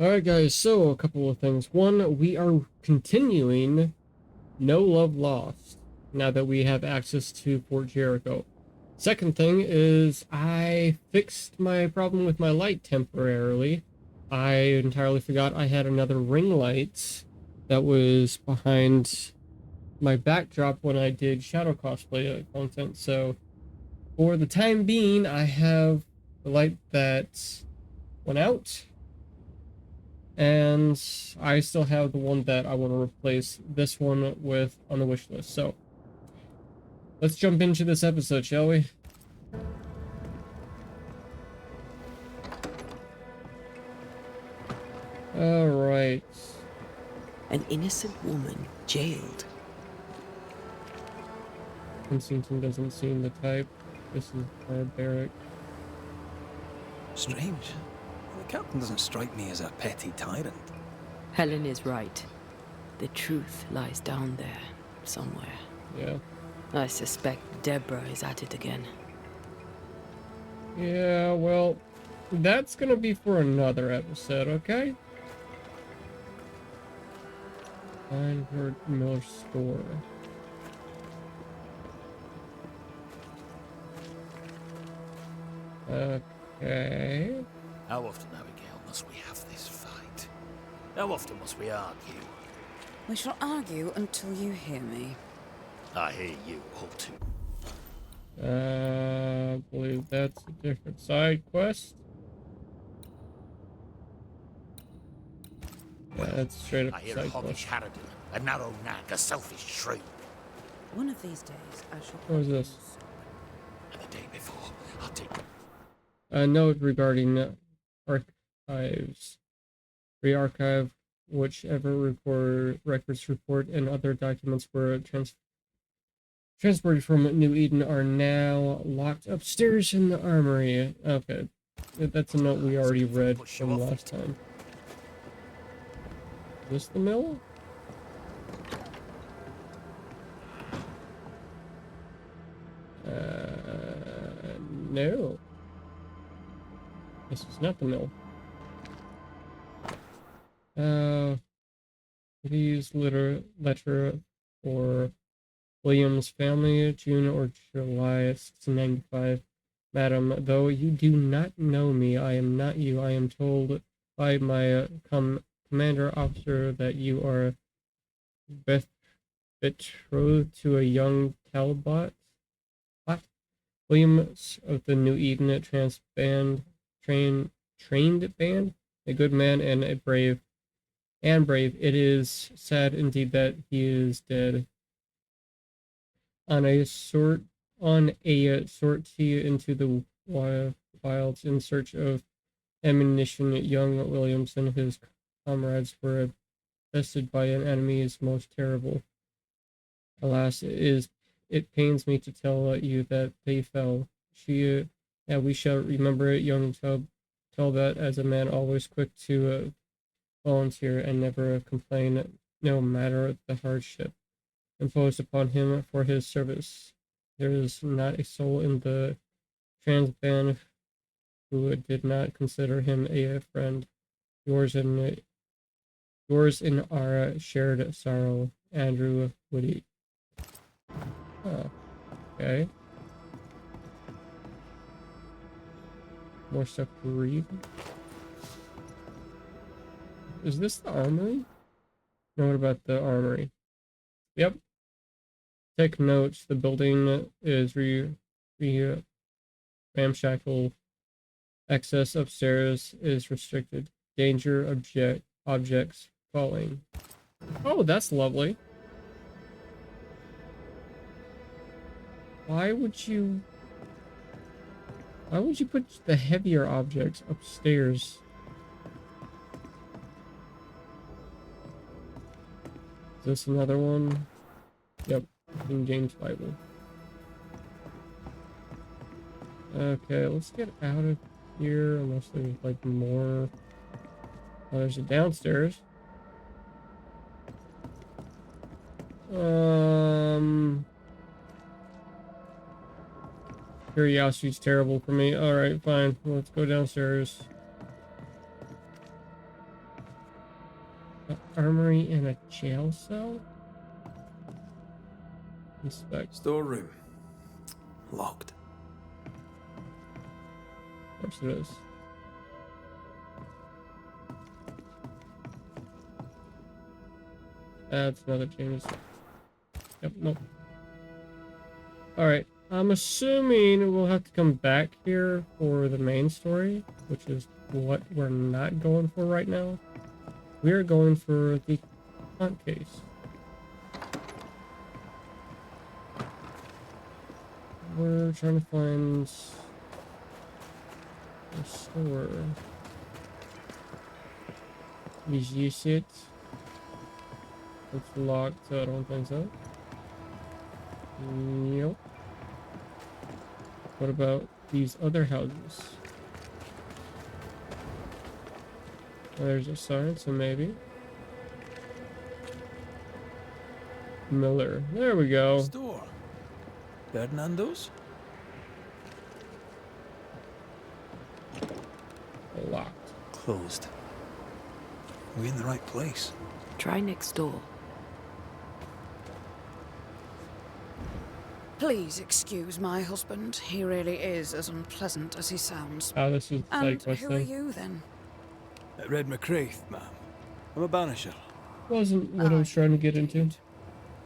Alright guys, so a couple of things. One, we are continuing No Love Lost now that we have access to Fort Jericho. Second thing is I fixed my problem with my light temporarily. I entirely forgot I had another ring light that was behind my backdrop when I did shadow cosplay content. So for the time being, I have the light that went out. And I still have the one that I want to replace this one with on the wish list. So let's jump into this episode, shall we? All right. An innocent woman jailed. Constantine doesn't seem the type. This is barbaric. Strange. The captain doesn't strike me as a petty tyrant. Helen is right. The truth lies down there, somewhere. Yeah. I suspect Deborah is at it again. Yeah, well, that's gonna be for another episode, okay? Find her Miller store. Okay. How often, Abigail, must we have this fight? How often must we argue? We shall argue until you hear me. I hear you all too. I believe that's a different side quest. Yeah, that's straight up I hear side a hoggish quest. harridan, a narrow nag, a selfish shrew. One of these days, I shall. What is this? And the day before, I'll take... A note regarding archives. Re-archive whichever records, report, and other documents were transported from New Eden are now locked upstairs in the armory. Okay, that's a note we already read from last time. Is this the mill? No. This is not the mill. Please letter for William's family, June or July 1695. Madam, though you do not know me, I am not you. I am told by my commander officer that you are betrothed to a young Talbot. What? Williams of the New Eden trained band, a good man and a brave. It is sad indeed that he is dead. On a sortie into the wilds in search of ammunition, young Williams and his comrades were bested by an enemy is most terrible. Alas, it pains me to tell you that they fell. We shall remember it, young Talbot, as a man always quick to volunteer and never complain, no matter the hardship imposed upon him for his service. There is not a soul in the transband who did not consider him a friend. Yours in our shared sorrow, Andrew Woody. Oh, okay. More stuff to read. Is this the armory? No, what about the armory? Yep. Take notes. The building is ramshackle. Access upstairs is restricted. Danger objects falling. Oh, that's lovely. Why would you put the heavier objects upstairs? Is this another one? Yep, King James Bible. Okay, let's get out of here, unless there's like more. Oh, there's a downstairs. Curiosity's terrible for me. Alright, fine. Let's go downstairs. An armory and a jail cell? Inspect. Storeroom. Locked. Of course it is. That's another change. Yep, nope. Alright, I'm assuming we'll have to come back here for the main story, which is what we're not going for right now. We're going for the hunt case. We're trying to find a store. Is this it? It's locked, so I don't think so. Nope. What about these other houses? Well, there's a sign, so maybe. Miller. There we go. Store. Ferdinando's? Locked. Closed. Are we in the right place? Try next door. Please excuse my husband. He really is as unpleasant as he sounds. Oh, this is And like who are you then? Red McCraith, ma'am. I'm a banisher. Wasn't what I was trying to get into.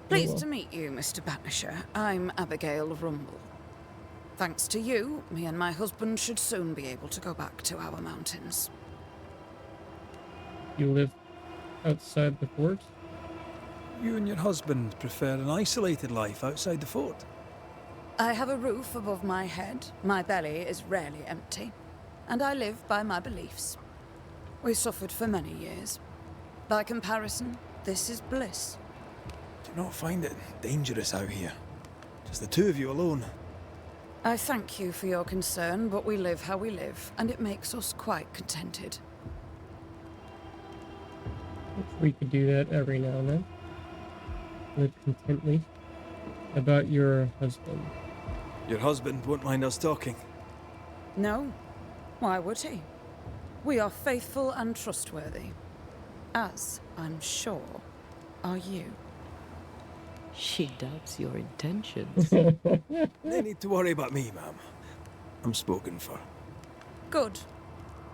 Pleased well. to meet you, Mr. Banisher. I'm Abigail Rumble. Thanks to you, me and my husband should soon be able to go back to our mountains. You live outside the fort? You and your husband prefer an isolated life outside the fort. I have a roof above my head, my belly is rarely empty, and I live by my beliefs. We suffered for many years. By comparison, this is bliss. Do you not find it dangerous out here? Just the two of you alone. I thank you for your concern, but we live how we live, and it makes us quite contented. We could do that every now and then. Live contently. About your husband. Your husband won't mind us talking. No, why would he? We are faithful and trustworthy. As, I'm sure, are you. She doubts your intentions. No need to worry about me, ma'am. I'm spoken for. Good.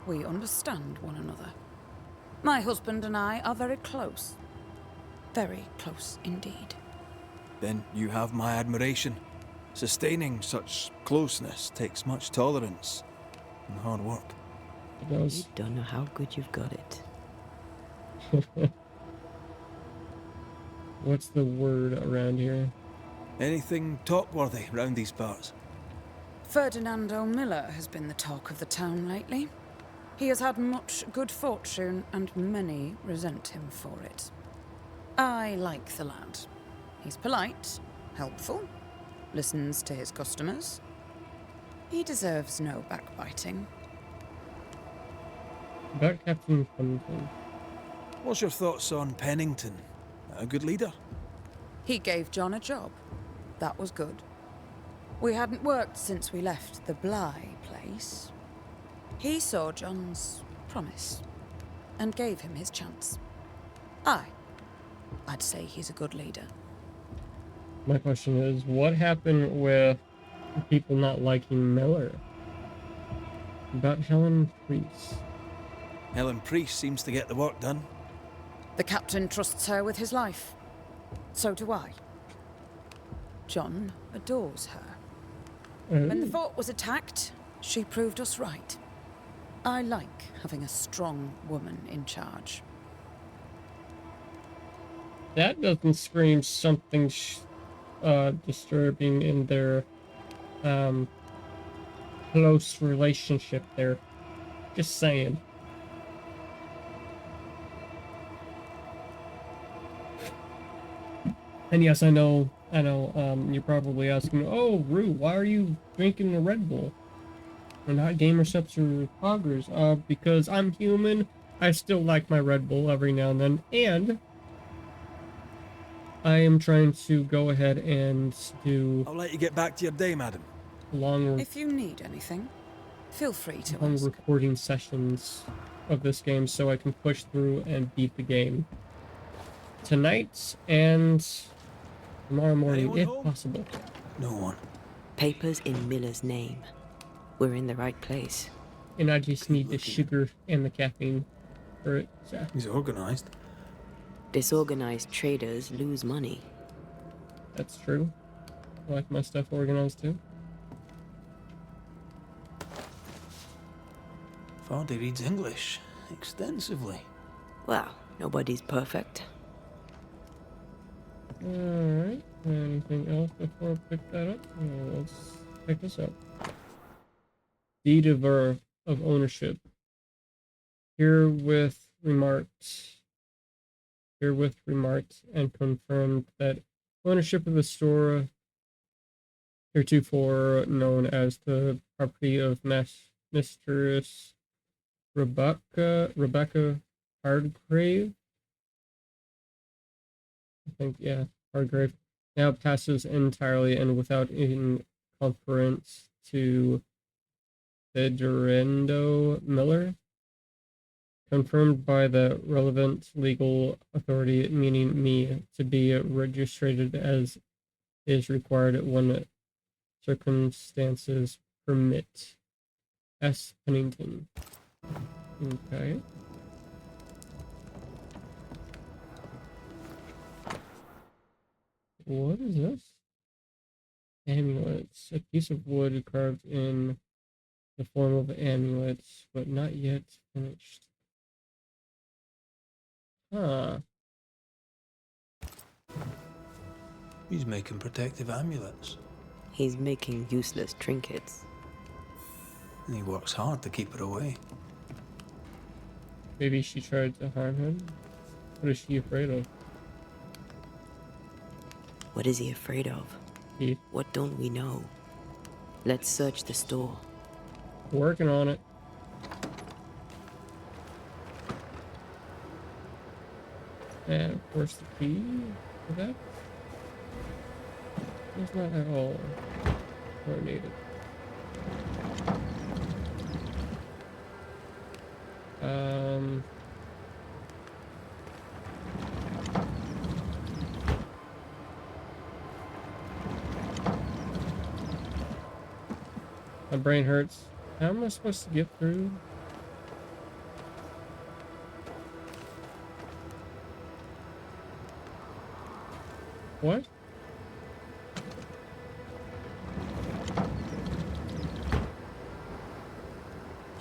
We understand one another. My husband and I are very close. Very close indeed. Then you have my admiration. Sustaining such closeness takes much tolerance and hard work. It does. You don't know how good you've got it. What's the word around here? Anything talk-worthy round these parts? Ferdinando Miller has been the talk of the town lately. He has had much good fortune, and many resent him for it. I like the lad. He's polite, helpful, listens to his customers. He deserves no backbiting. About Captain Clemson. What's your thoughts on Pennington? A good leader? He gave John a job. That was good. We hadn't worked since we left the Bly place. He saw John's promise and gave him his chance. I'd say he's a good leader. My question is, what happened with people not liking Miller? About Helen Priest. Helen Priest seems to get the work done. The captain trusts her with his life. So do I. John adores her. When the fort was attacked, she proved us right. I like having a strong woman in charge. That doesn't scream something disturbing in their close relationship there. Just saying. And yes, I know, you're probably asking, oh, Rue, why are you drinking a Red Bull? And not Gamer Steps or Poggers? Because I'm human, I still like my Red Bull every now and then, and I am trying to go ahead and do I'll let you get back to your day, madam. long If you need anything, feel free to long ask. recording sessions of this game so I can push through and beat the game. tonight and tomorrow morning, Anyone if home? possible. No one. Papers in Miller's name. We're in the right place. And I just Keep need the looking. sugar and the caffeine for it. So He's organised. Disorganized traders lose money. that's true. I like my stuff organized too. Vardy reads English extensively. Well, nobody's perfect. Alright, anything else before I pick that up? Let's check this out. Deed of ownership. Herewith remarked and confirmed that ownership of the store, heretofore known as the property of Mistress Rebecca Hardgrave, I think, yeah, Hardgrave, now passes entirely and without conference to Federendo Miller, confirmed by the relevant legal authority, meaning me, to be registered as is required when circumstances permit. S. Pennington. Okay. What is this? Amulets. A piece of wood carved in the form of amulets, but not yet finished. Huh. He's making protective amulets. He's making useless trinkets. And he works hard to keep her away. Maybe she tried to harm him? What is she afraid of? What is he afraid of? He What don't we know? Let's search the store. working on it. And of course the key for that is not at all coordinated. My brain hurts. How am I supposed to get through? What?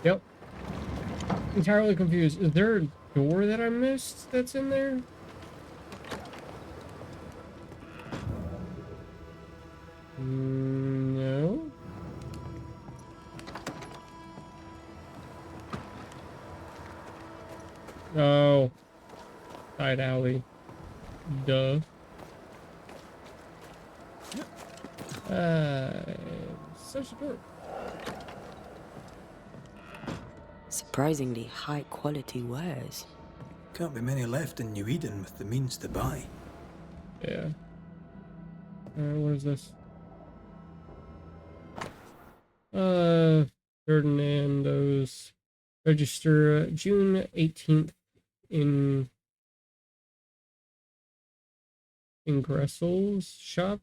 Yep. Entirely confused. Is there a door that I missed that's in there? No. Oh. Side alley. Duh. Such a door. Surprisingly high quality wares. Can't be many left in New Eden with the means to buy. Yeah. What is this? Ferdinando's register June 18th in Gressel's shop.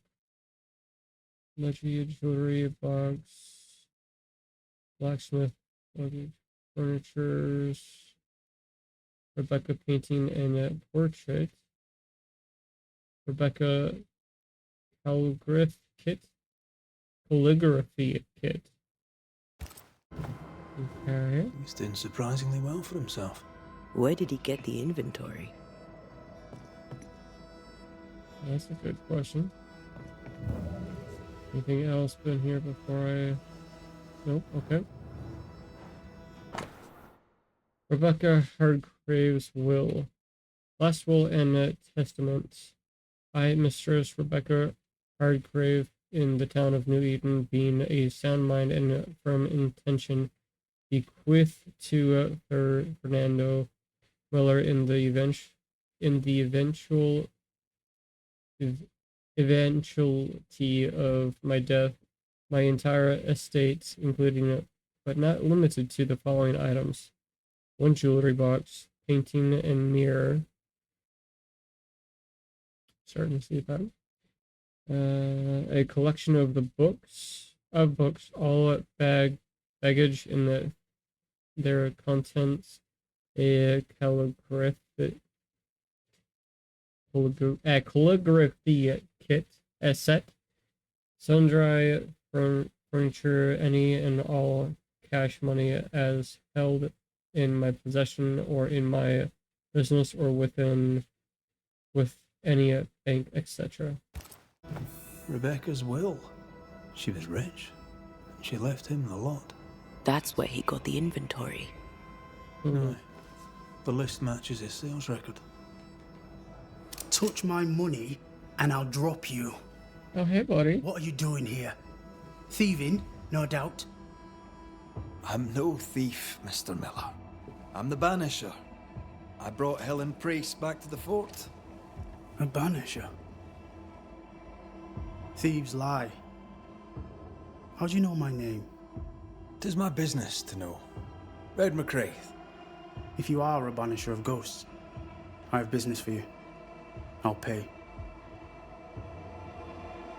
Luxury jewelry box. Blacksmith luggage furnitures. Rebecca painting and a portrait. Rebecca calligraphy kit. Okay. He's doing surprisingly well for himself. Where did he get the inventory? That's a good question. Anything else been here before I... Nope, okay. Rebecca Hardgrave's will. Last will and testament. I, Mistress Rebecca Hardgrave, in the town of New Eden, being a sound mind and firm intention, bequeath to Fernando Miller in the eventuality of my death, my entire estate, including but not limited to the following items: one jewelry box, painting and mirror, starting to see that. A collection of the books, all baggage in their contents, a calligraphy kit, a set, sundry furniture, any and all cash money as held in my possession or in my business or with any bank, etc. Rebecca's will. She was rich. She left him the lot. That's where he got the inventory. Aye. The list matches his sales record. Touch my money and I'll drop you. Oh, hey, buddy. What are you doing here? Thieving, no doubt. I'm no thief, Mr. Miller. I'm the Banisher. I brought Helen Priest back to the fort. A banisher. Thieves lie. How do you know my name? 'Tis my business to know. Red McCraith. If you are a banisher of ghosts, I have business for you. I'll pay.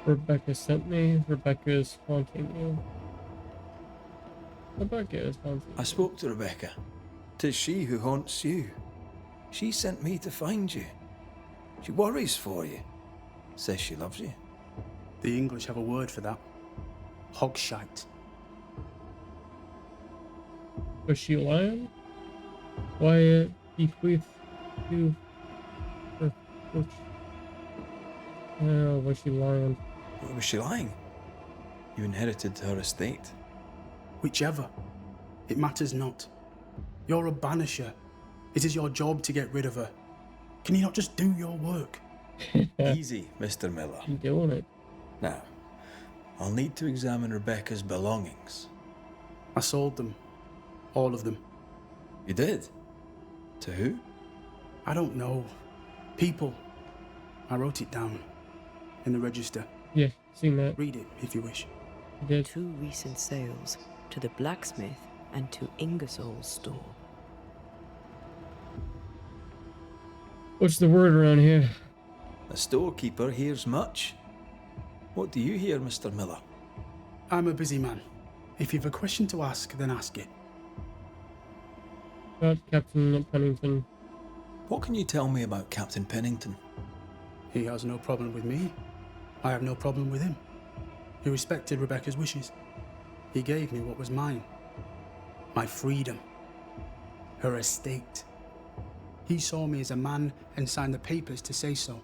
Rebecca sent me. Rebecca is haunting you. Rebecca is haunting I spoke to Rebecca. 'Tis she who haunts you. She sent me to find you. She worries for you. Says she loves you. The English have a word for that. Hogshite. Was she lying? Why bequeath to her fortune? Oh, was she lying? Was she lying? You inherited her estate. Whichever. It matters not. You're a banisher. It is your job to get rid of her. Can you not just do your work? Easy, Mr. Miller. I'm doing it. Now, I'll need to examine Rebecca's belongings. I sold them. All of them. You did? To who? I don't know. People. I wrote it down. In the register. Yeah, seen that. Read it if you wish. I did. 2 recent sales to the blacksmith and to Ingersoll's store. What's the word around here? The storekeeper hears much. What do you hear, Mr. Miller? I'm a busy man. If you've a question to ask, then ask it. About Captain Pennington. What can you tell me about Captain Pennington? He has no problem with me. I have no problem with him. He respected Rebecca's wishes. He gave me what was mine. My freedom. Her estate. He saw me as a man and signed the papers to say so.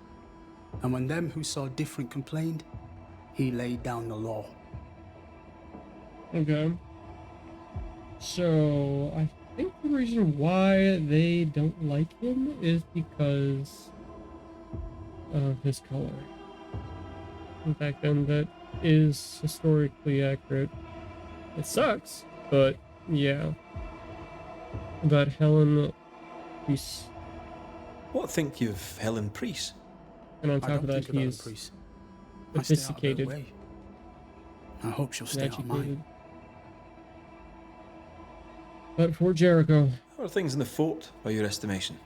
And when them who saw different complained, he laid down the law. Okay. So, I think the reason why they don't like him is because of his color. In fact, then that is historically accurate. It sucks, but yeah. About Helen Priest. What think you of Helen Priest? And on I top don't of that, think about he's a priest. I stay out of their sophisticated, way. I hope she'll stay out of educated. mine. But for Jericho, How are things in the fort, by your estimation?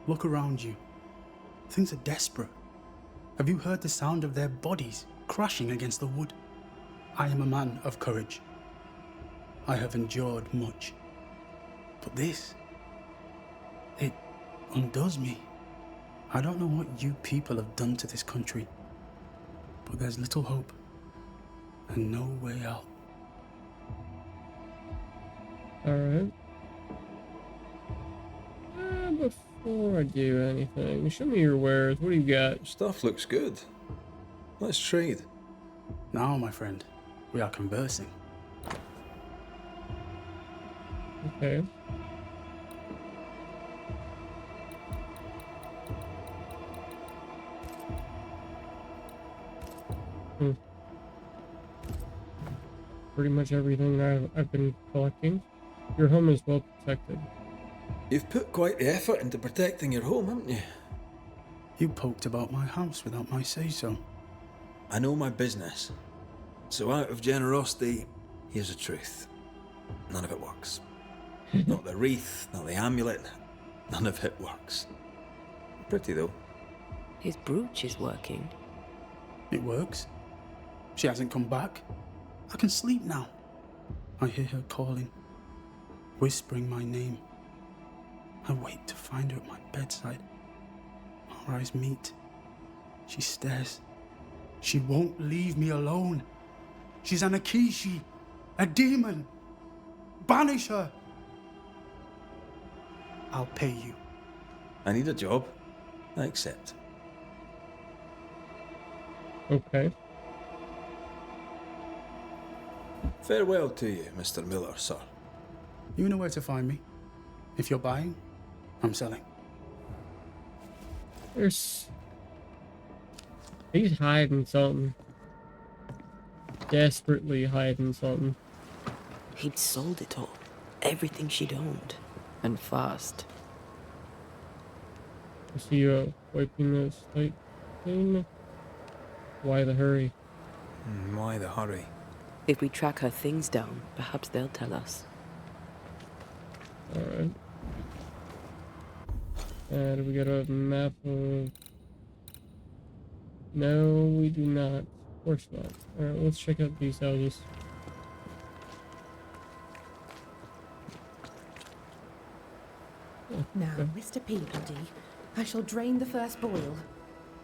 Look around you. Things are desperate. Have you heard the sound of their bodies crashing against the wood? I am a man of courage. I have endured much. But this, it undoes me. I don't know what you people have done to this country, but there's little hope and no way out. alright. Before I do anything, show me your wares. What do you got? Stuff looks good. Let's trade. Now, my friend, we are conversing. Okay. Pretty much everything I've been collecting. Your home is well protected. You've put quite the effort into protecting your home, haven't you? You poked about my house without my say-so. I know my business. So out of generosity, here's the truth. None of it works. Not the wreath, not the amulet. None of it works. Pretty though. His brooch is working. It works. She hasn't come back. I can sleep now. I hear her calling, whispering my name. I wait to find her at my bedside. Our eyes meet. She stares. She won't leave me alone. She's an Akishi, a demon. Banish her. I'll pay you. I need a job. I accept. Okay. Farewell to you, Mr. Miller, sir. You know where to find me. If you're buying, I'm selling. He's hiding something. Desperately hiding something. He'd sold it all. Everything she'd owned. And fast. Is he wiping the slate clean? Why the hurry? Why the hurry? If we track her things down, perhaps they'll tell us. Alright. Do we got a map of... No, we do not. Of course not. Alright, let's check out these houses. Now, Mr. Peabody, I shall drain the first boil.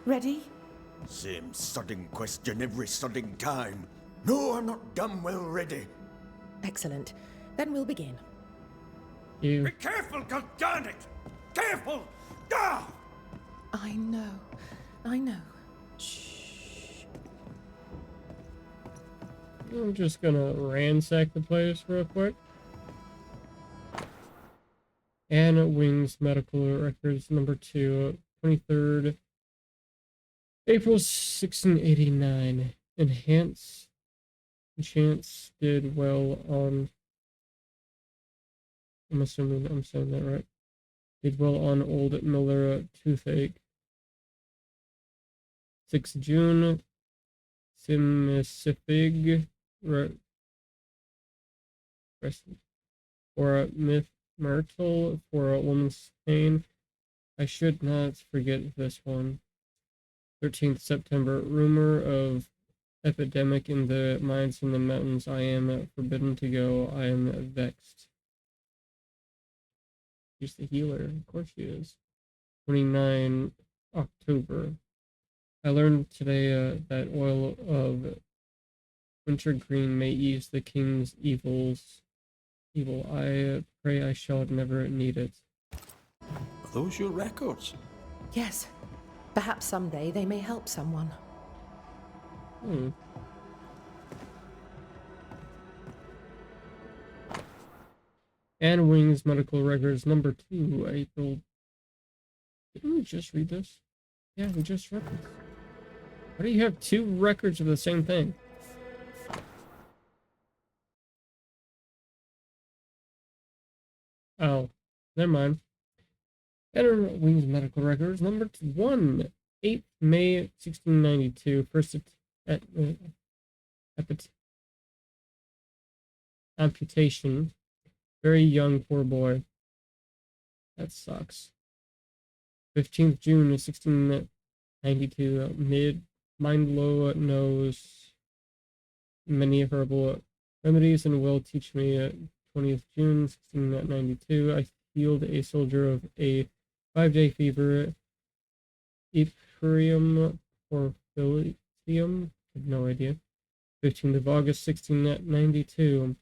Ready? Same sodding question every sodding time. No, I'm not damn well ready. Excellent. Then we'll begin. You. Be careful, goddarn it! Careful! Ah! I know. I know. Shh. I'm just gonna ransack the place real quick. Anna Wings Medical Records number 2, 23rd April 1689. Chance did well on... I'm assuming I'm saying that right. Did well on Old Miller toothache. 6 June. Simicifig. Or Myrtle for a woman's pain. I should not forget this one. 13th September. Rumor of epidemic in the mines in the mountains. I am forbidden to go. I am vexed. She's the healer. Of course she is. 29 October. I learned today that oil of wintergreen may ease the king's evil. I pray I shall never need it. Are those your records? Yes. Perhaps someday they may help someone. Anne Wings Medical Records number 2, April. Didn't we just read this? Yeah, we just read this. Why do you have 2 records of the same thing? Oh, never mind. Anne Wings Medical Records number 1, 8th May 1692. First amputation. Very young, poor boy. That sucks. 15th June 1692. Mind low knows many herbal remedies and will teach me. 20th June 1692. I healed a soldier of a 5-day fever. Ephraim porphyrium. I have no idea. 15th of August 1692.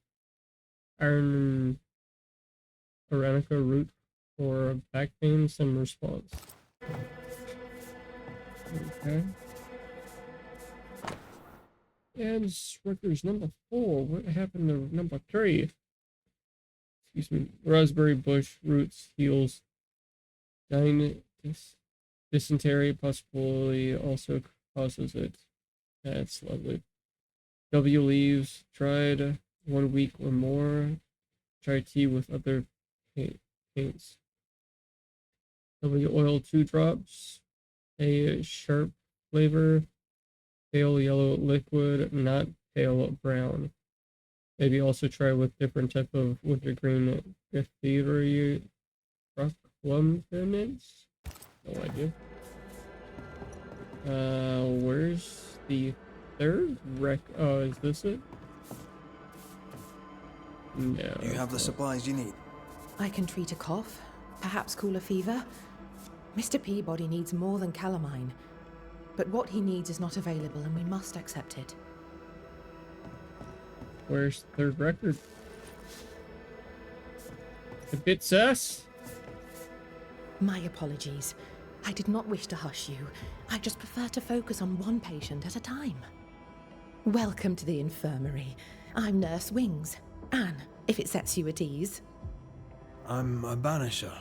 Iron Aranica root for back pain, some response. Okay. And records number 4. What happened to number 3? Excuse me. Raspberry bush roots heals dysentery, possibly also causes it. That's lovely. W leaves tried 1 week or more. Try tea with other paints. W oil 2 drops. A sharp flavor. Pale yellow liquid, not pale brown. Maybe also try with different type of wintergreen diphtheria procluminants. No idea. Where's the third wreck? Oh, is this it? No. You have the supplies you need. I can treat a cough, perhaps cool a fever. Mr. Peabody needs more than calamine. But what he needs is not available, and we must accept it. Where's the third record? A bit sus. My apologies. I did not wish to hush you. I just prefer to focus on one patient at a time. Welcome to the infirmary. I'm Nurse Wings. Anne, if it sets you at ease. I'm a banisher.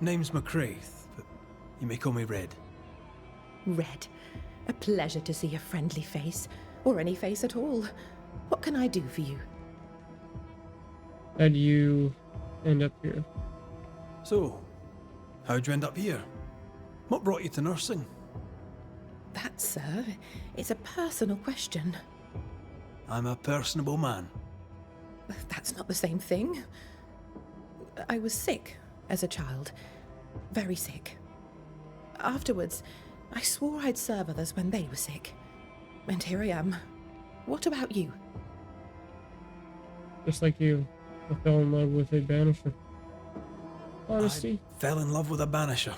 Name's McCraith, but you may call me Red. Red. A pleasure to see a friendly face, or any face at all. What can I do for you? How do you end up here? So, how'd you end up here? What brought you to nursing? That, sir, is a personal question. I'm a personable man. That's not the same thing. I was sick as a child. Very sick. Afterwards, I swore I'd serve others when they were sick. And here I am. What about you? Just like you, I fell in love with a banisher. Honesty. I fell in love with a banisher.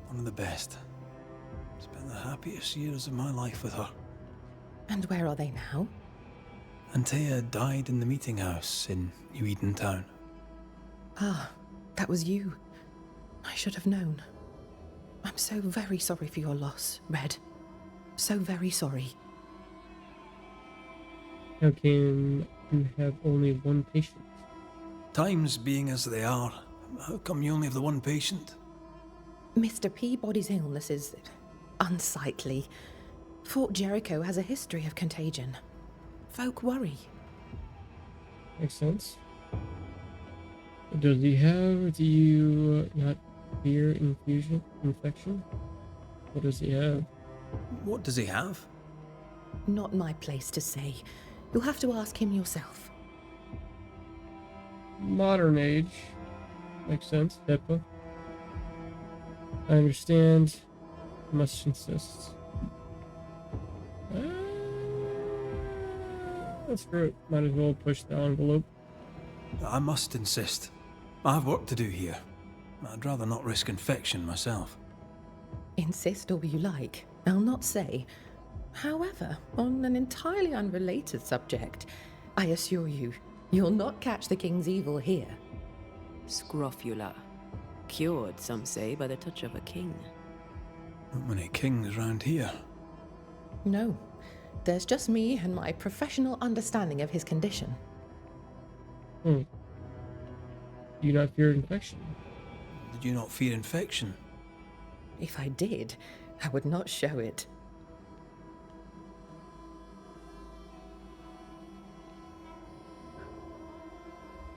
One of the best. Spent the happiest years of my life with her. And where are they now? Antea died in the meeting house in New Eden Town. Ah, that was you. I should have known. I'm so very sorry for your loss, Red. So very sorry. How can you have only one patient? Times being as they are, how come you only have the one patient? Mr. Peabody's illness is unsightly. Fort Jericho has a history of contagion. Folk worry. Makes sense. Does he have, do you not fear infection? What does he have? What does he have? Not my place to say. You'll have to ask him yourself. Modern age. Makes sense. HIPAA. I understand. Must insist. Screw it. Might as well push the envelope. I must insist. I have work to do here. I'd rather not risk infection myself. Insist all you like. I'll not say. However, on an entirely unrelated subject, I assure you, you'll not catch the king's evil here. Scrofula. Cured, some say, by the touch of a king. Not many kings round here. No. There's just me and my professional understanding of his condition. Do you not fear infection? Did you not fear infection? If I did, I would not show it.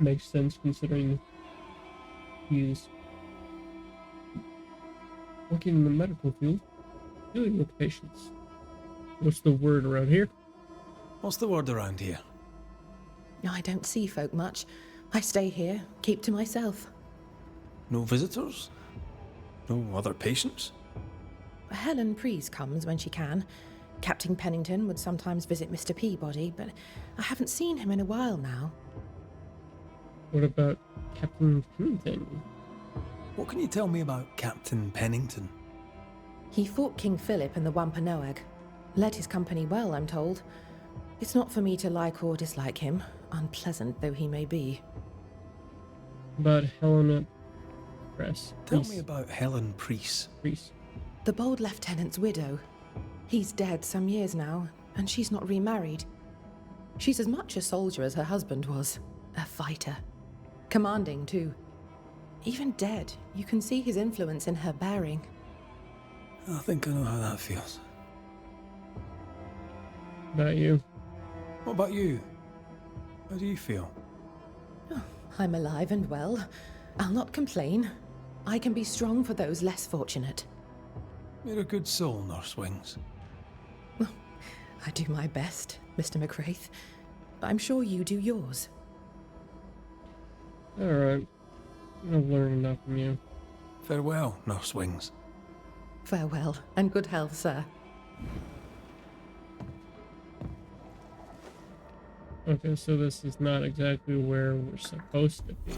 Makes sense considering he's working in the medical field, dealing with patients. What's the word around here? What's the word around here? I don't see folk much. I stay here, keep to myself. No visitors? No other patients? Helen Preece comes when she can. Captain Pennington would sometimes visit Mr. Peabody, but I haven't seen him in a while now. What about Captain Pennington? What can you tell me about Captain Pennington? He fought King Philip in the Wampanoag. Led his company well, I'm told. It's not for me to like or dislike him, unpleasant though he may be. About Helena Press. Tell me about Helen Preece. The bold lieutenant's widow. He's dead some years now, and she's not remarried. She's as much a soldier as her husband was. A fighter. Commanding, too. Even dead, you can see his influence in her bearing. I think I know how that feels. About you? What about you? How do you feel? Oh, I'm alive and well. I'll not complain. I can be strong for those less fortunate. You're a good soul, Nurse Wings. Well, I do my best, Mr. McCraith. I'm sure you do yours. Alright. I've learned enough from you. Farewell, Nurse Wings. Farewell, and good health, sir. Okay, so this is not exactly where we're supposed to be.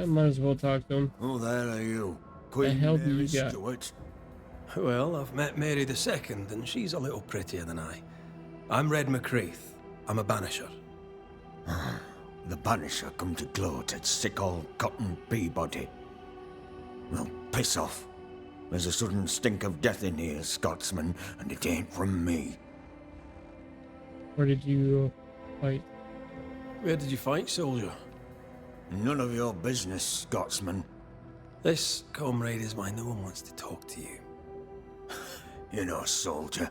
Might as well talk to him. Who the hell are you? The Queen hell do Mary you got? Stuart? Well, I've met Mary II, and she's a little prettier than I. I'm Red McCreath. I'm a banisher. The Banisher come to gloat at sick old Cotton Peabody. Well, piss off. There's a sudden stink of death in here, Scotsman, and it ain't from me. Where did you fight? Where did you fight, soldier? None of your business, Scotsman. This, comrade, is why no one wants to talk to you. You know, soldier,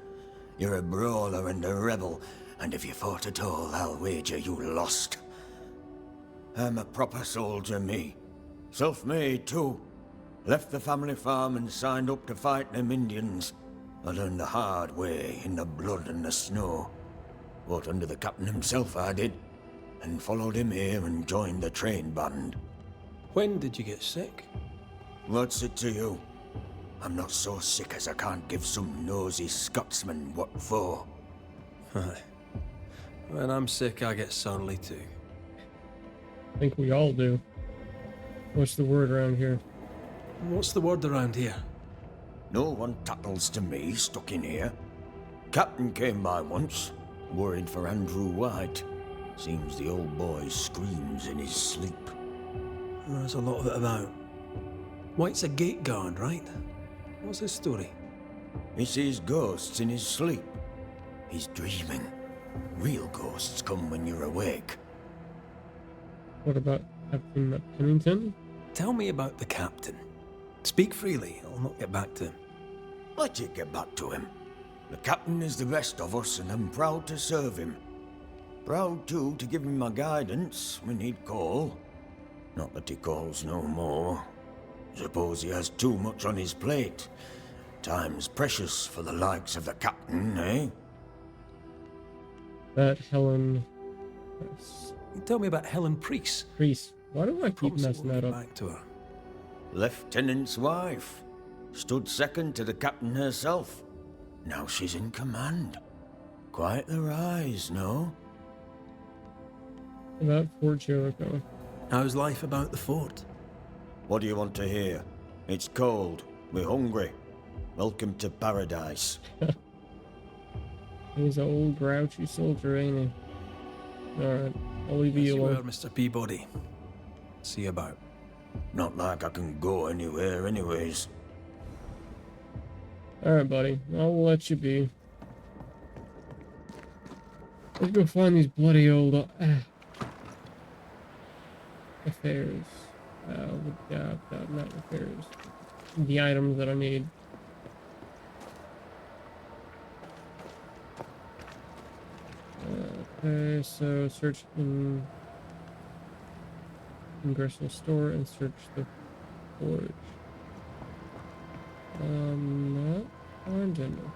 you're a brawler and a rebel, and if you fought at all, I'll wager you lost. I'm a proper soldier, me. Self-made, too. Left the family farm and signed up to fight them Indians. I learned the hard way, in the blood and the snow. Fought under the captain himself, I did, and followed him here and joined the train band. When did you get sick? What's it to you? I'm not so sick as I can't give some nosy Scotsman what for. Aye. When I'm sick, I get surly too. I think we all do. What's the word around here? What's the word around here? No one tattles to me stuck in here. Captain came by once, worried for Andrew White. Seems the old boy screams in his sleep. There's a lot of it about. White's a gate guard, right? What's his story? He sees ghosts in his sleep. He's dreaming. Real ghosts come when you're awake. What about Captain Pennington? Tell me about the captain. Speak freely, I'll not get back to him. Let you get back to him. The captain is the best of us, and I'm proud to serve him. Proud, too, to give him my guidance when he'd call. Not that he calls no more. Suppose he has too much on his plate. Time's precious for the likes of the captain, eh? That Helen... You tell me about Helen Priest. Priest. Why do I keep Promise I messing won't that get up? back to her. Lieutenant's wife. Stood second to the captain herself. Now she's in command. Quite the rise, no? About Fort Jericho. How's life about the fort? What do you want to hear? It's cold. We're hungry. Welcome to paradise. He's an old grouchy soldier, ain't he? Alright, I'll leave you Yes, you were, alone. Mr. Peabody. See you about. Not like I can go anywhere anyways. Alright, buddy. I'll let you be. Let's go find these bloody old affairs. Not affairs. The items that I need. Okay, so search in Congressional Store and search the forge. Not finding the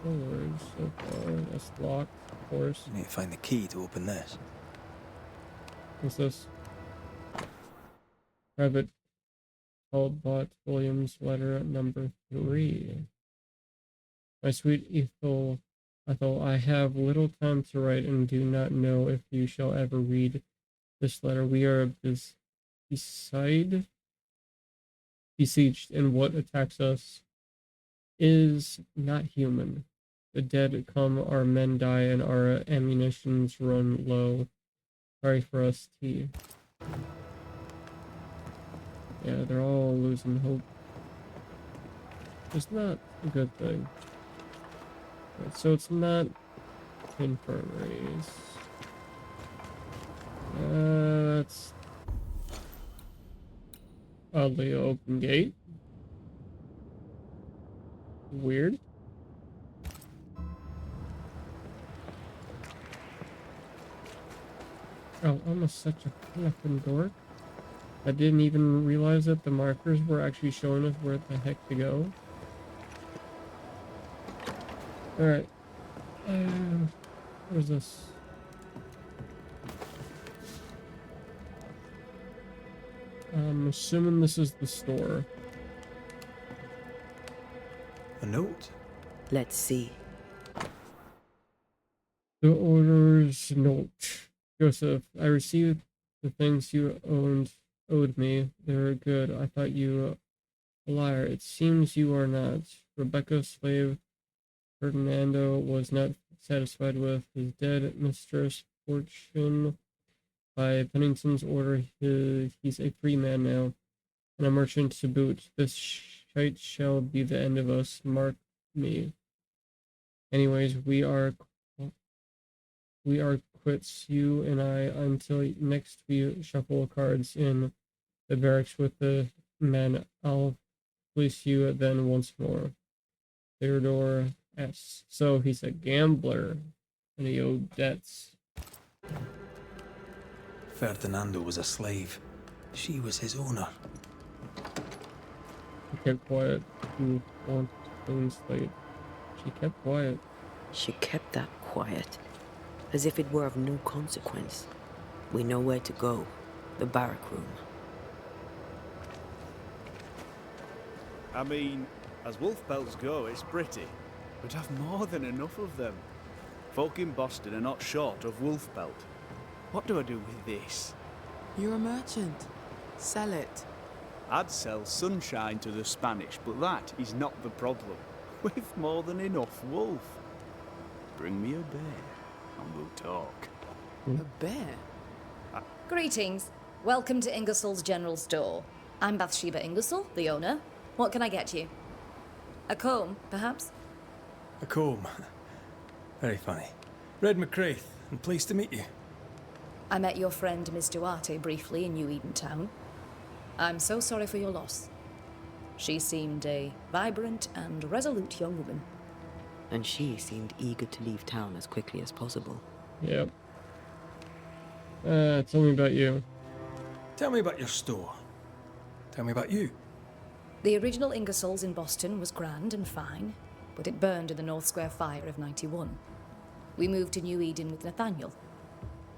forge so far. That's locked, of course. I need to find the key to open this. What's this? Private Talbot Williams letter number 3. My sweet Ethel, I have little time to write and do not know if you shall ever read this letter. We are besieged, and what attacks us is not human. The dead come, our men die, and our ammunitions run low. Sorry for us, T. Yeah, they're all losing hope. It's not a good thing. Right, so it's not infirmaries. That's oddly open gate. Weird. Oh, I'm such a flippin' dork. I didn't even realize that the markers were actually showing us where the heck to go. Alright. What is this? I'm assuming this is the store. A note? Let's see. The order's note. Joseph, I received the things you owed me. They were good. I thought you a liar. It seems you are not. Rebecca's slave Ferdinando was not satisfied with his dead mistress' fortune. By Pennington's order, he's a free man now, and a merchant to boot. This shite shall be the end of us. Mark me. Anyways, we are quits, you and I, until next we shuffle cards in the barracks with the men. I'll fleece you then once more. Theodore S. So he's a gambler, and he owed debts. Ferdinando was a slave. She was his owner. She kept quiet. You want clean slate. She kept quiet. She kept that quiet, as if it were of no consequence. We know where to go. The barrack room. I mean, as wolf pelts go, it's pretty. We'd have more than enough of them. Folk in Boston are not short of wolf pelt. What do I do with this? You're a merchant. Sell it. I'd sell sunshine to the Spanish, but that is not the problem. We've more than enough wolf. Bring me a bear, and we'll talk. A bear? Greetings. Welcome to Ingersoll's General Store. I'm Bathsheba Ingersoll, the owner. What can I get you? A comb, perhaps? A comb. Very funny. Red McCraith, and pleased to meet you. I met your friend Miss Duarte briefly in New Eden Town. I'm so sorry for your loss. She seemed a vibrant and resolute young woman. And she seemed eager to leave town as quickly as possible. Yep. Tell me about you. Tell me about your store. Tell me about you. The original Ingersoll's in Boston was grand and fine, but it burned in the North Square fire of '91. We moved to New Eden with Nathaniel.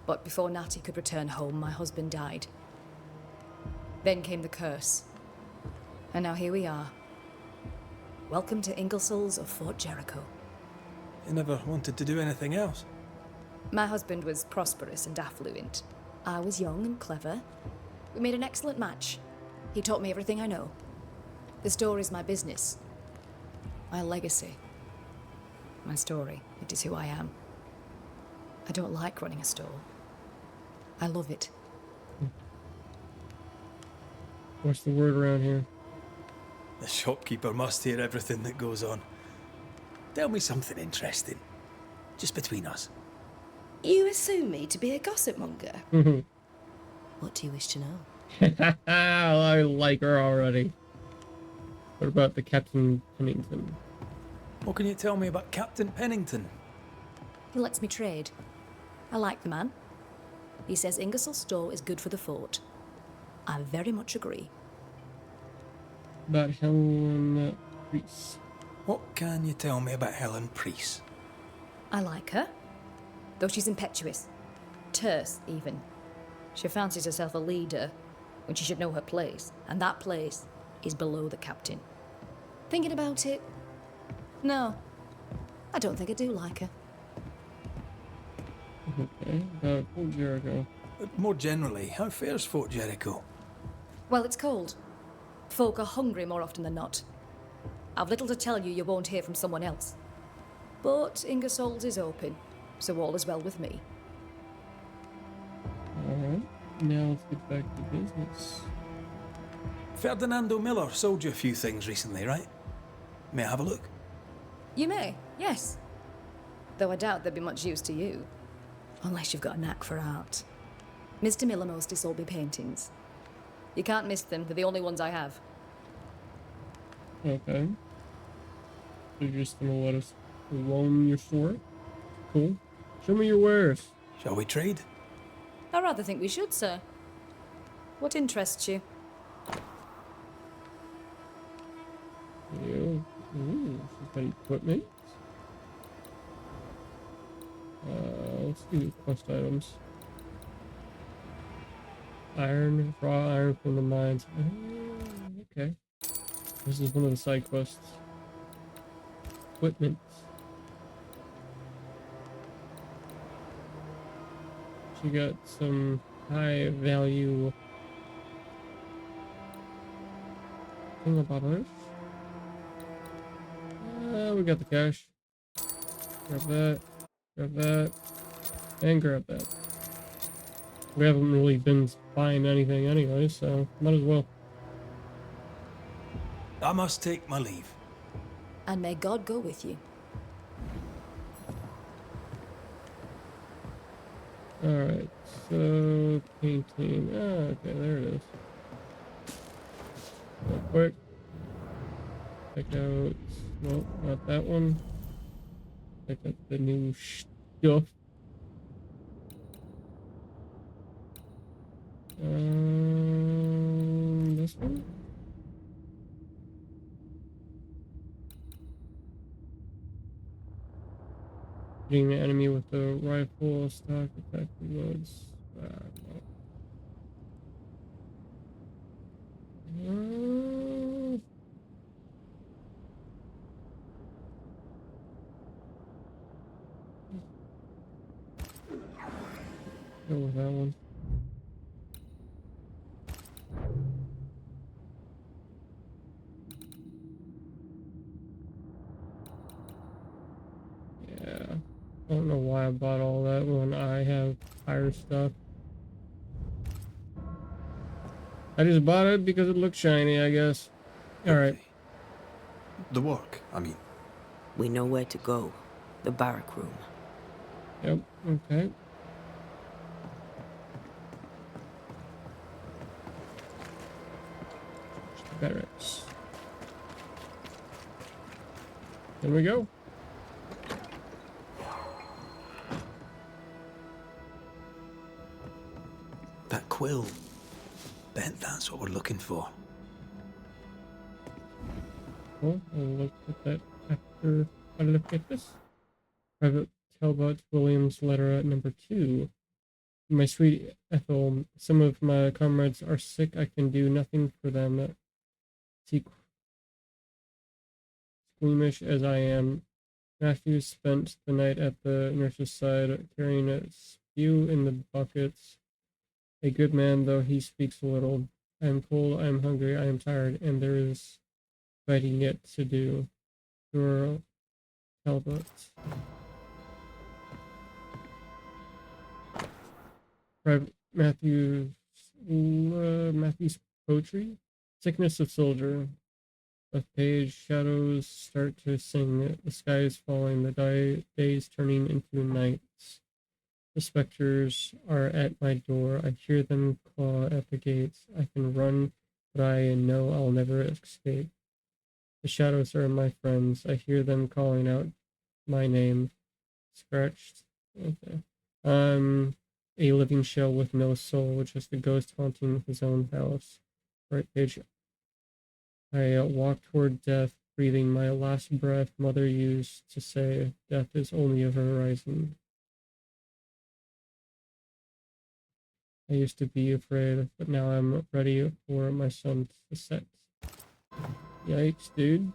But before Natty could return home, my husband died. Then came the curse. And now here we are. Welcome to Ingersoll's of Fort Jericho. You never wanted to do anything else. My husband was prosperous and affluent. I was young and clever. We made an excellent match. He taught me everything I know. The store is my business. My legacy. My story. It is who I am. I don't like running a store. I love it. What's the word around here? The shopkeeper must hear everything that goes on. Tell me something interesting. Just between us. You assume me to be a gossip monger. What do you wish to know? I like her already. What about the Captain Pennington? What can you tell me about Captain Pennington? He lets me trade. I like the man. He says Ingersoll's store is good for the fort. I very much agree. About Helen Reese. What can you tell me about Helen Priest? I like her, though she's impetuous. Terse, even. She fancies herself a leader when she should know her place, and that place is below the captain. Thinking about it, no, I don't think I do like her. Okay, about Fort Jericho. More generally, how fares Fort Jericho? Well, it's cold. Folk are hungry more often than not. I've little to tell you won't hear from someone else. But Ingersoll's is open, so all is well with me. Alright, now let's get back to business. Ferdinando Miller sold you a few things recently, right? May I have a look? You may, yes. Though I doubt they'd be much use to you. Unless you've got a knack for art. Mr. Miller mostly sold me paintings. You can't miss them, they're the only ones I have. Okay. So you're just gonna let us loan your store? Cool. Show me your wares. Shall we trade? I rather think we should, sir. What interests you? Yeah. Ooh, she's got equipment. Let's do quest items. iron, raw iron from the mines. Okay. This is one of the side quests. Equipment. She got some high value thingamabobbers. We got the cash. Grab that. Grab that. And grab that. We haven't really been buying anything anyway, so might as well. I must take my leave. And may God go with you. Alright, so painting. Okay, there it is. Real quick. Check out. Nope, not that one. Check out the new stuff. This one? Hitting the enemy with the rifle, stock, attack reloads. Go with that one. Yeah. I don't know why I bought all that when I have higher stuff. I just bought it because it looks shiny, I guess. Alright. The work, I mean. We know where to go. The barrack room. Yep, okay. Barracks. There we go. That quill. Bet that's what we're looking for. Well, I'll look at that after I look at this. Private Talbot Williams letter at number 2. My sweet Ethel, some of my comrades are sick. I can do nothing for them. Squeamish as I am, Matthew spent the night at the nurse's side, carrying a spew in the buckets. A good man, though he speaks a little. I am cold, I am hungry, I am tired, and there is fighting yet to do. Your Talbot. Matthew's poetry. Sickness of soldier. A page, shadows start to sing. The sky is falling. The days turning into nights. The specters are at my door. I hear them claw at the gates. I can run, but I know I'll never escape. The shadows are my friends. I hear them calling out my name. Scratched. Okay. I'm a living shell with no soul, just a ghost haunting his own house. Right page. I walk toward death, breathing my last breath. Mother used to say, death is only a horizon. I used to be afraid, but now I'm ready for my sun to set. Yikes, dude.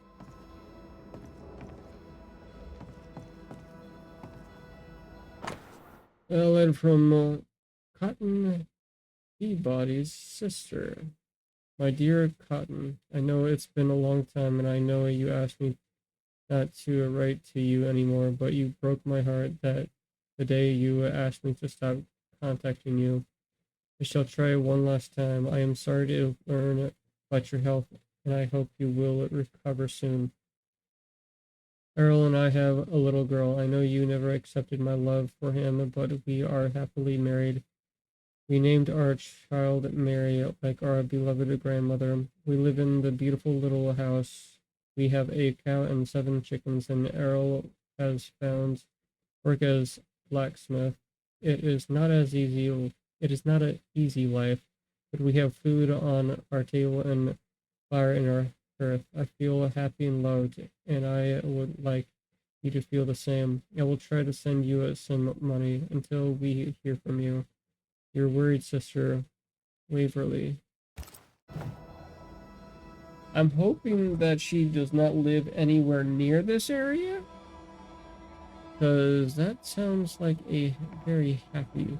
A letter from Cotton Peabody's sister. My dear Cotton, I know it's been a long time, and I know you asked me not to write to you anymore, but you broke my heart that the day you asked me to stop contacting you. I shall try one last time. I am sorry to learn about your health, and I hope you will recover soon. Errol and I have a little girl. I know you never accepted my love for him, but we are happily married. We named our child Mary, like our beloved grandmother. We live in the beautiful little house. We have a cow and 7 chickens, and Errol has found work as blacksmith. It is not an easy life, but we have food on our table and fire in our hearth. I feel happy and loved, and I would like you to feel the same. I will try to send you some money until we hear from you. Your worried sister, Waverly. I'm hoping that she does not live anywhere near this area, because that sounds like a very happy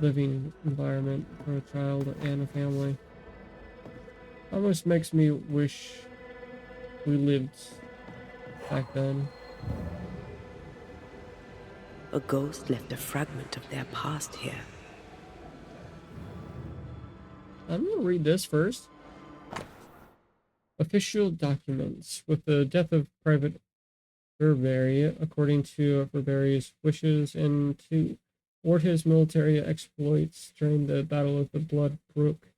living environment for a child and a family. Almost makes me wish we lived back then. A ghost left a fragment of their past here. I'm gonna read this first. Official documents. With the death of Private Burberry, according to Burberry's wishes and to thwart his military exploits during the Battle of the Blood Brook,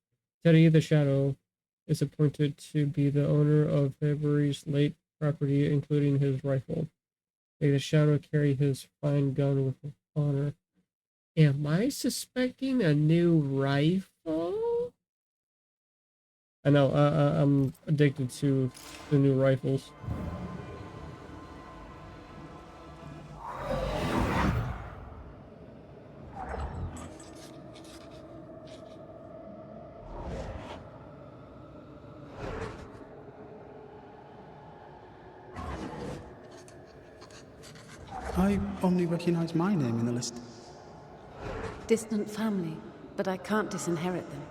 Teddy the Shadow is appointed to be the owner of Burberry's late property, including his rifle. May the Shadow carry his fine gun with honor. Am I suspecting a new rifle? I know, I'm addicted to the new rifles. I only recognize my name in the list. Distant family, but I can't disinherit them.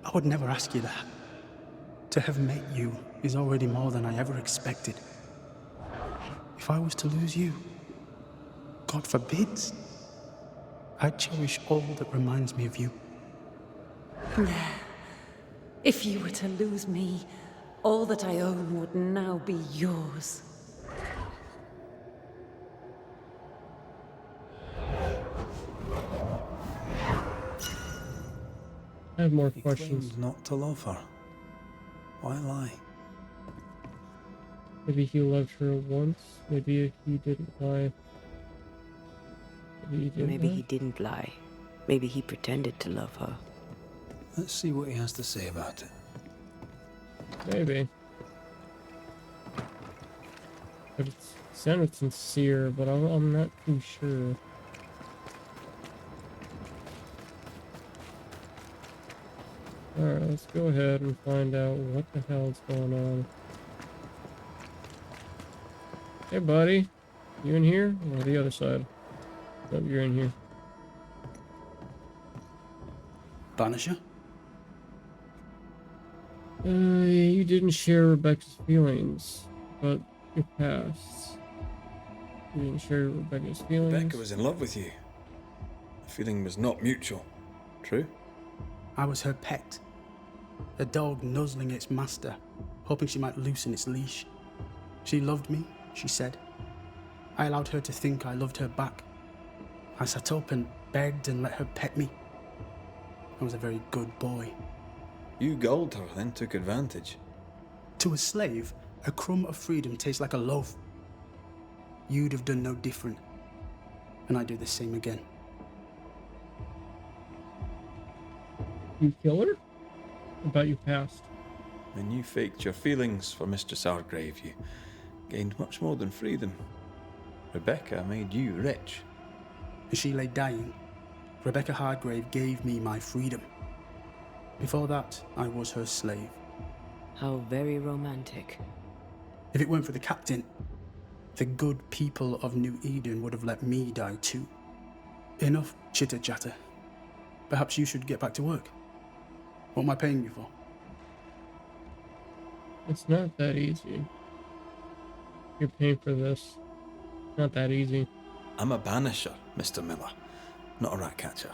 I would never ask you that. To have met you is already more than I ever expected. If I was to lose you, God forbids, I'd cherish all that reminds me of you. If you were to lose me, all that I own would now be yours. I have more He questions. claimed not to love her. Why lie? Maybe he loved her once. Maybe he didn't lie. Maybe he didn't Maybe lie. he didn't lie. Maybe he pretended to love her. Let's see what he has to say about it. Maybe. But it sounded sincere, but I'm not too sure. Alright, let's go ahead and find out what the hell's going on. Hey buddy, you in here? Or the other side? Nope, you're in here. Banisher? You didn't share Rebecca's feelings, but your past. You didn't share Rebecca's feelings. Rebecca was in love with you. The feeling was not mutual. True? I was her pet. A dog nuzzling its master, hoping she might loosen its leash. She loved me, she said. I allowed her to think I loved her back. I sat up and begged and let her pet me. I was a very good boy. You gulled her, then took advantage. To a slave, a crumb of freedom tastes like a loaf. You'd have done no different, and I'd do the same again. You kill her? About your past. When you faked your feelings for Mistress Argrave, you gained much more than freedom. Rebecca made you rich. As she lay dying, Rebecca Hardgrave gave me my freedom. Before that, I was her slave. How very romantic. If it weren't for the captain, the good people of New Eden would have let me die too. Enough chitter-chatter. Perhaps you should get back to work. What am I paying you for? It's not that easy. You're paying for this. Not that easy. I'm a banisher, Mr. Miller, not a rat catcher.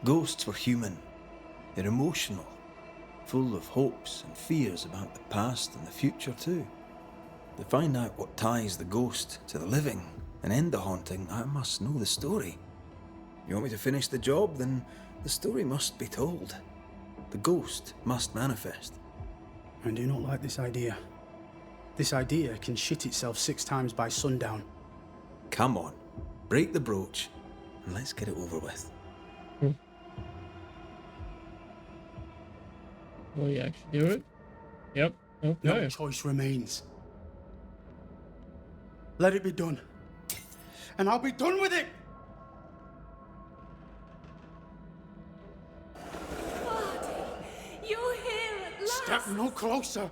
Ghosts were human. They're emotional, full of hopes and fears about the past and the future too. To find out what ties the ghost to the living and end the haunting, I must know the story. You want me to finish the job? Then the story must be told. The ghost must manifest. I do not like this idea. This idea can shit itself 6 times by sundown. Come on, break the brooch and let's get it over with. Will you actually do it? Yep. Okay. No choice remains. Let it be done. And I'll be done with it! You're here at last! Step no closer!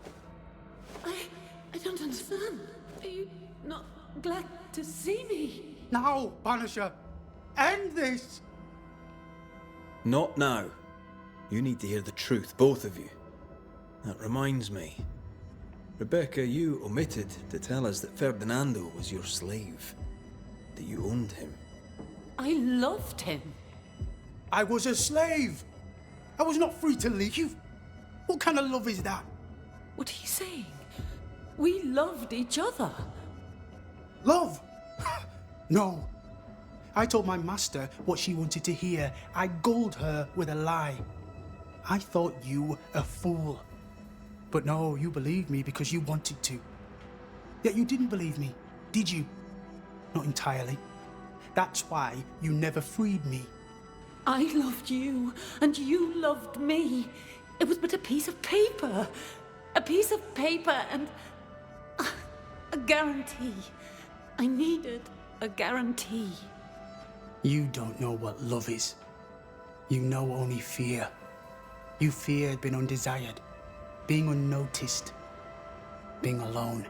I don't understand. Are you not glad to see me? Now, Banisher! End this! Not now. You need to hear the truth, both of you. That reminds me. Rebecca, you omitted to tell us that Ferdinando was your slave. That you owned him. I loved him. I was a slave! I was not free to leave. What kind of love is that? What are you saying? We loved each other. Love? No. I told my master what she wanted to hear. I gulled her with a lie. I thought you a fool. But no, you believed me because you wanted to. Yet you didn't believe me, did you? Not entirely. That's why you never freed me. I loved you, and you loved me. It was but a piece of paper. A piece of paper and a guarantee. I needed a guarantee. You don't know what love is. You know only fear. You feared being undesired, being unnoticed, being alone.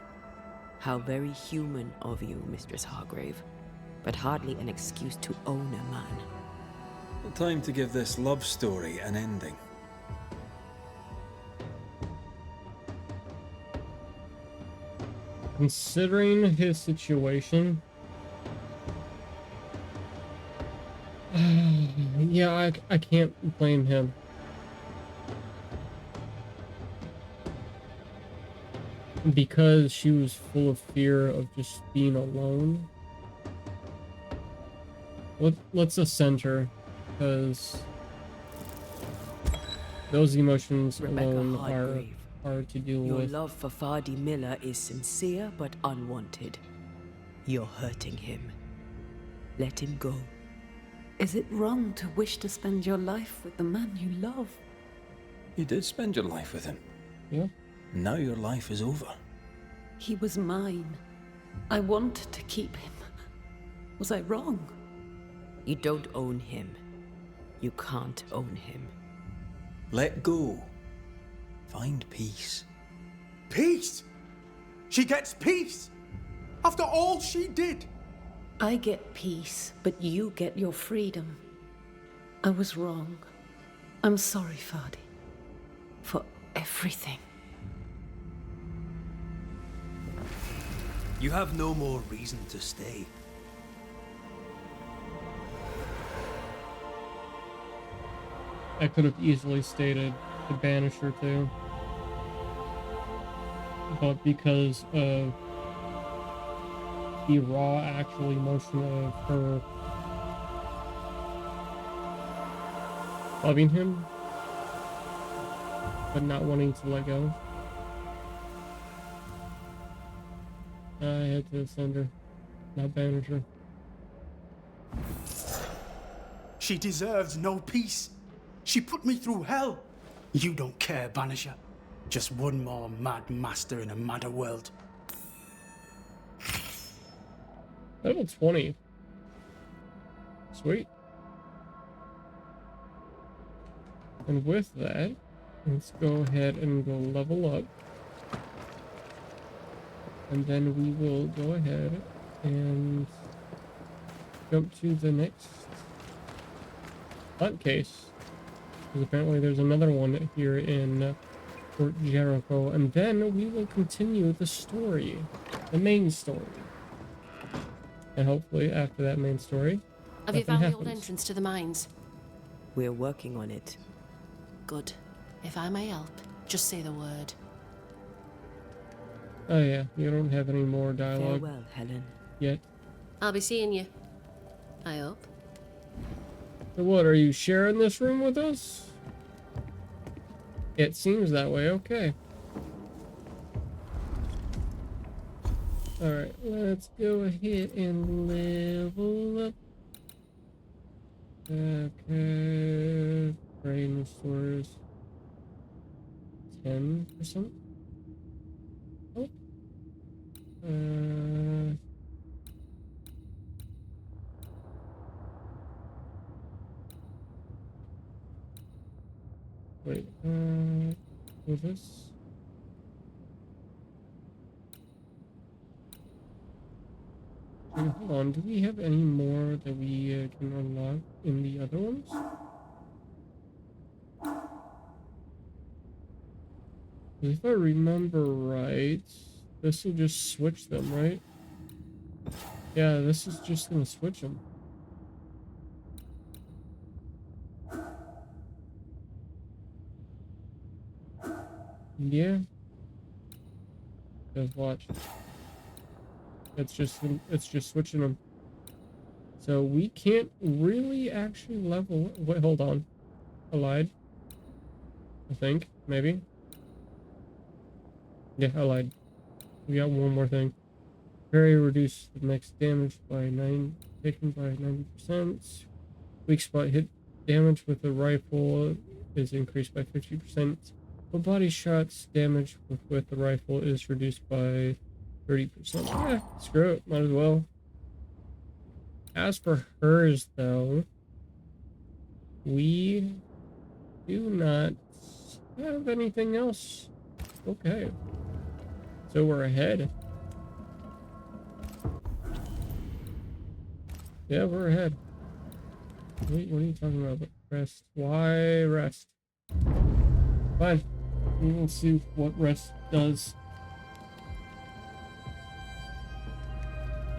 How very human of you, Mistress Hargrave, but hardly an excuse to own a man. Time to give this love story an ending. Considering his situation, yeah, I can't blame him. Because she was full of fear of just being alone. Let's ascend her, because those emotions Rebecca alone Hargrave, are hard to deal your with. love for Fardy Miller is sincere but unwanted. You're hurting him. Let him go. Is it wrong to wish to spend your life with the man you love? You did spend your life with him. Yeah. Now your life is over. He was mine. I wanted to keep him. Was I wrong? You don't own him. You can't own him. Let go. Find peace. Peace? She gets peace? After all she did? I get peace, but you get your freedom. I was wrong. I'm sorry, Fardy. For everything. You have no more reason to stay. I could have easily stated the Banisher too. But because of the raw actual emotion of her loving him, but not wanting to let go, I had to send her, not banish her. She deserves no peace. She put me through hell. You don't care, Banisher. Just one more mad master in a madder world. Level 20. Sweet. And with that, let's go ahead and go level up. And then we will go ahead and jump to the next hunt case. Because apparently there's another one here in Fort Jericho. And then we will continue the story. The main story. And hopefully after that main story, have you found the old happens. entrance to the mines? We're working on it. Good. If I may help, just say the word. Oh yeah, you don't have any more dialogue Farewell, Helen. yet. I'll be seeing you. I hope. So what, are you sharing this room with us? It seems that way, okay. Alright, let's go ahead and level up. Okay, brain restores 10%. Oh. Wait, was this? Wait, hold on, do we have any more that we can unlock in the other ones? If I remember right, this will just switch them, right? Yeah, this is just gonna switch them. Yeah. Just watch. It's just switching them. So we can't really actually level. Wait, hold on. I lied. I think maybe. Yeah, I lied. We got one more thing. Very reduce the max damage by taken by 90%. Weak spot hit damage with the rifle is increased by 50%. But body shots damage with the rifle is reduced by 30%. Yeah, screw it. Might as well. As for hers, though, we do not have anything else. Okay. So we're ahead. Yeah, we're ahead. Wait, what are you talking about? Rest. Why rest? Fine. We will see what rest does.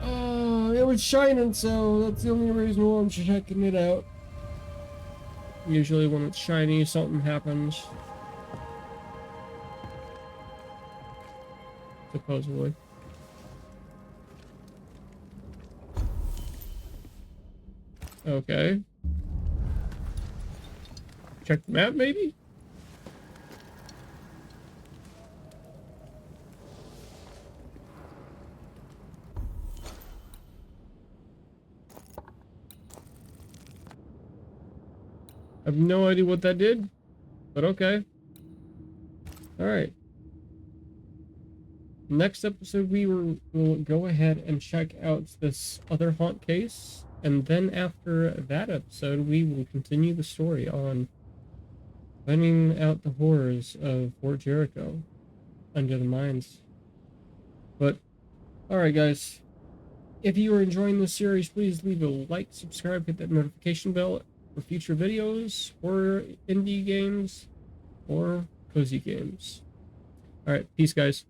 Oh, it was shining, so that's the only reason why I'm checking it out. Usually when it's shiny, something happens. Supposedly. Okay. Check the map, maybe? I have no idea what that did, but okay. Alright. Next episode, will go ahead and check out this other haunt case, and then after that episode, we will continue the story on finding out the horrors of Fort Jericho under the mines. But, alright guys, if you are enjoying this series, please leave a like, subscribe, hit that notification bell for future videos, or indie games, or cozy games. Alright, peace guys.